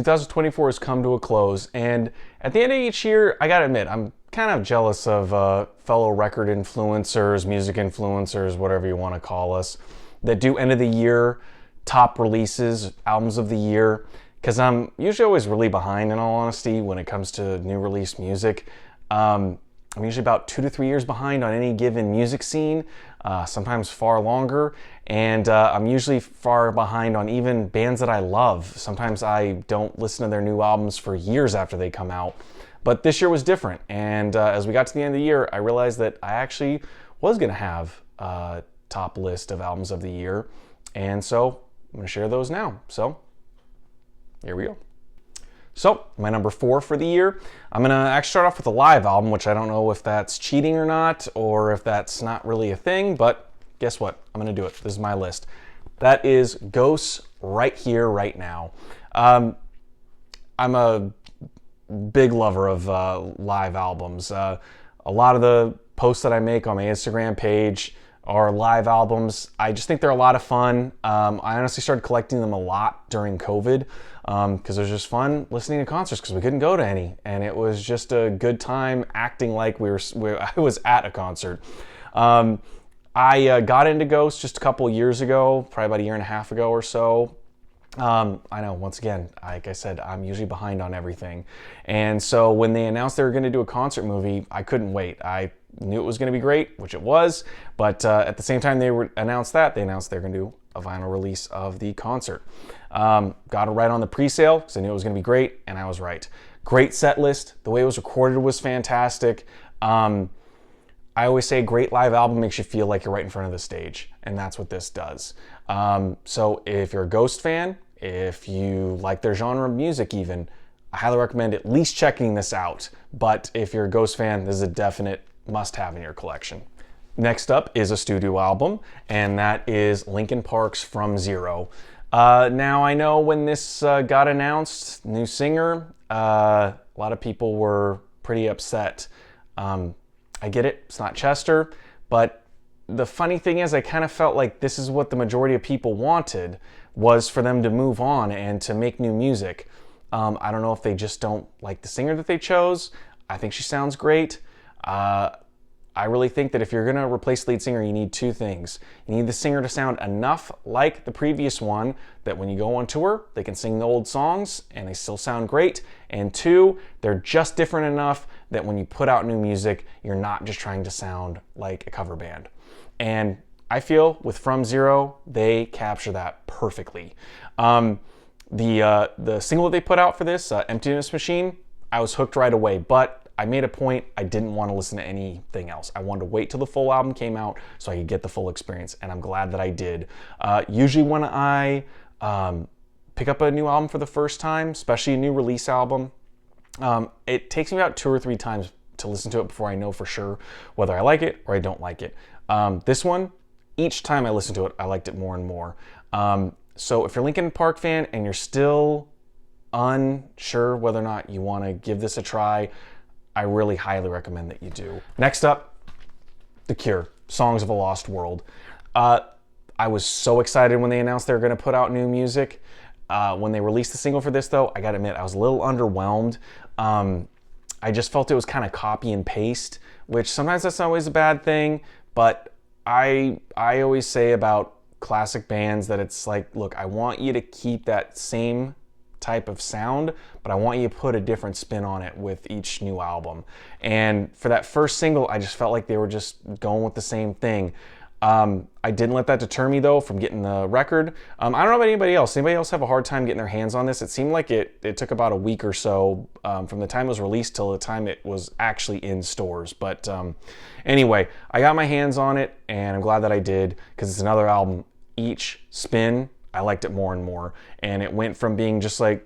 2024 has come to a close, and at the end of each year, I gotta admit, I'm kind of jealous of fellow record influencers, music influencers, whatever you want to call us, that do end of the year top releases, albums of the year, because I'm usually always really behind, in all honesty, when it comes to new release music. I'm usually about 2 to 3 years behind on any given music scene, sometimes far longer, and I'm usually far behind on even bands that I love. Sometimes I don't listen to their new albums for years after they come out. But this year was different, and as we got to the end of the year, I realized that I actually was going to have a top list of albums of the year, and so I'm going to share those now. So here we go. So my number 4 for the year, I'm going to actually start off with a live album, which I don't know if that's cheating or not, or if that's not really a thing, but guess what? I'm going to do it. This is my list. That is Ghost's Right Here, Right Now. I'm a big lover of live albums. A lot of the posts that I make on my Instagram page are live albums. I just think they're a lot of fun. I honestly started collecting them a lot during COVID because it was just fun listening to concerts because we couldn't go to any, and it was just a good time acting like I was at a concert. I got into Ghost just a couple years ago, probably about a year and a half ago or so. I know, once again, like I said, I'm usually behind on everything. And so when they announced they were going to do a concert movie, I couldn't wait. I knew it was going to be great, which it was. But at the same time they announced that, they announced they're going to do a vinyl release of the concert. Got it right on the pre-sale because I knew it was going to be great, and I was right. Great set list. The way it was recorded was fantastic. I always say a great live album makes you feel like you're right in front of the stage, and that's what this does. So if you're a Ghost fan, if you like their genre of music even, I highly recommend at least checking this out. But if you're a Ghost fan, this is a definite must-have in your collection. Next up is a studio album, and that is Linkin Park's From Zero. Now, I know when this got announced, new singer, a lot of people were pretty upset. I get it, it's not Chester, but the funny thing is I kind of felt like this is what the majority of people wanted, was for them to move on and to make new music. I don't know if they just don't like the singer that they chose. I think she sounds great. I really think that if you're gonna replace the lead singer, you need 2 things. You need the singer to sound enough like the previous one that when you go on tour, they can sing the old songs and they still sound great. And 2, they're just different enough that when you put out new music, you're not just trying to sound like a cover band. And I feel with From Zero, they capture that perfectly. The single that they put out for this, Emptiness Machine, I was hooked right away, but I made a point, I didn't want to listen to anything else. I wanted to wait till the full album came out so I could get the full experience, and I'm glad that I did. Usually when I pick up a new album for the first time, especially a new release album, it takes me about 2 or 3 times to listen to it before I know for sure whether I like it or I don't like it. This one, each time I listened to it, I liked it more and more. So if you're a Linkin Park fan and you're still unsure whether or not you want to give this a try, I really highly recommend that you do. Next up, The Cure, Songs of a Lost World. I was so excited when they announced they were going to put out new music. When they released the single for this, though, I gotta admit, I was a little underwhelmed. I just felt it was kind of copy and paste, which sometimes that's not always a bad thing, but I always say about classic bands that it's like, look, I want you to keep that same type of sound, but I want you to put a different spin on it with each new album. And for that first single, I just felt like they were just going with the same thing. I didn't let that deter me though from getting the record. I don't know about anybody else. Anybody else have a hard time getting their hands on this? It seemed like it took about a week or so from the time it was released till the time it was actually in stores. But anyway, I got my hands on it and I'm glad that I did because it's another album. Each spin, I liked it more and more. And it went from being just like,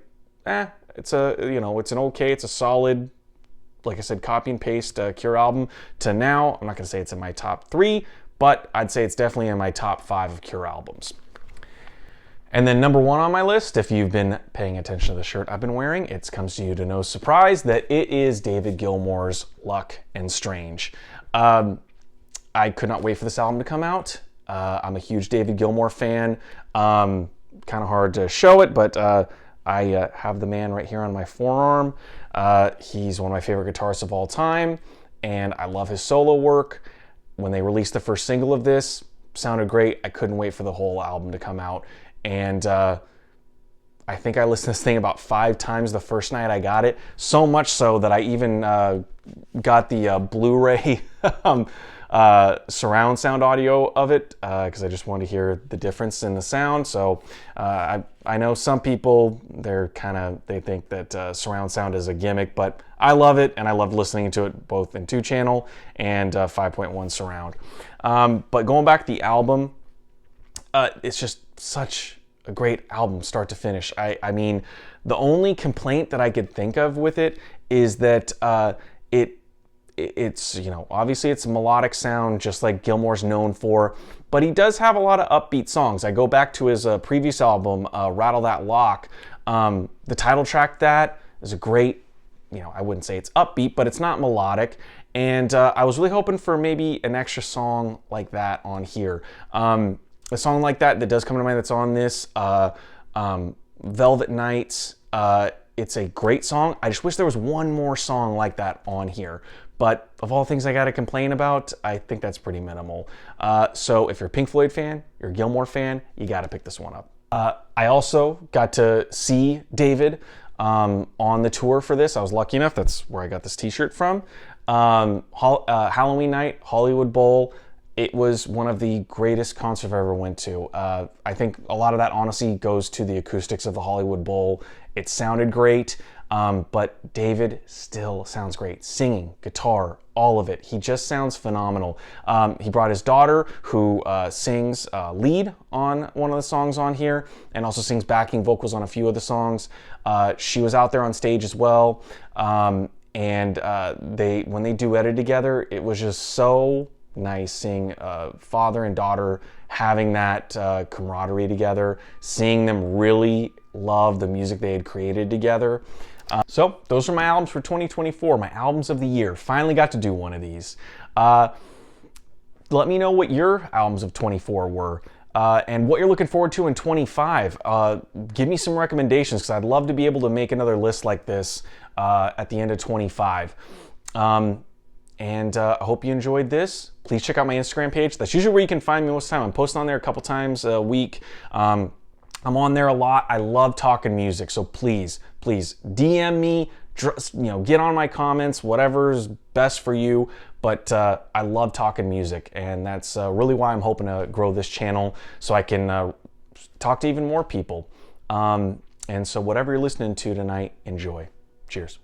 it's a solid, like I said, copy and paste Cure album to now, I'm not gonna say it's in my top 3, but I'd say it's definitely in my top 5 of Cure albums. And then number 1 on my list, if you've been paying attention to the shirt I've been wearing, it comes to you to no surprise that it is David Gilmour's Luck and Strange. I could not wait for this album to come out. I'm a huge David Gilmour fan. Kind of hard to show it, but I have the man right here on my forearm. He's one of my favorite guitarists of all time, and I love his solo work. When they released the first single of this, sounded great. I couldn't wait for the whole album to come out. And I think I listened to this thing about 5 times the first night I got it. So much so that I even got the Blu-ray surround sound audio of it because I just wanted to hear the difference in the sound. So I know some people, they think that surround sound is a gimmick, but I love it, and I love listening to it both in 2-channel and 5.1 surround. But going back to the album, it's just such a great album start to finish. I mean, the only complaint that I could think of with it is that it's, you know, obviously it's a melodic sound just like Gilmour's known for, but he does have a lot of upbeat songs. I go back to his previous album, Rattle That Lock. The title track, that is a great, you know, I wouldn't say it's upbeat, but it's not melodic. And I was really hoping for maybe an extra song like that on here. A song like that does come to mind that's on this, Velvet Nights. It's a great song. I just wish there was one more song like that on here. But of all things I got to complain about, I think that's pretty minimal. So if you're a Pink Floyd fan, you're a Gilmour fan, you got to pick this one up. I also got to see David on the tour for this. I was lucky enough. That's where I got this t-shirt from. Halloween night, Hollywood Bowl. It was one of the greatest concerts I've ever went to. I think a lot of that honestly goes to the acoustics of the Hollywood Bowl. It sounded great, but David still sounds great. Singing, guitar, all of it. He just sounds phenomenal. He brought his daughter, who sings lead on one of the songs on here, and also sings backing vocals on a few of the songs. She was out there on stage as well, and when they duetted together, it was just so nice seeing father and daughter having that camaraderie together, seeing them really love the music they had created together. So those are my albums for 2024, my albums of the year. Finally got to do one of these. Let me know what your albums of 24 were and what you're looking forward to in 25. Give me some recommendations because I'd love to be able to make another list like this at the end of 25. And I hope you enjoyed this. Please check out my Instagram page. That's usually where you can find me most of the time. I'm posting on there a couple times a week. I'm on there a lot. I love talking music, so please DM me. Get on my comments, whatever's best for you. But I love talking music, and that's really why I'm hoping to grow this channel so I can talk to even more people. And so whatever you're listening to tonight, enjoy. Cheers.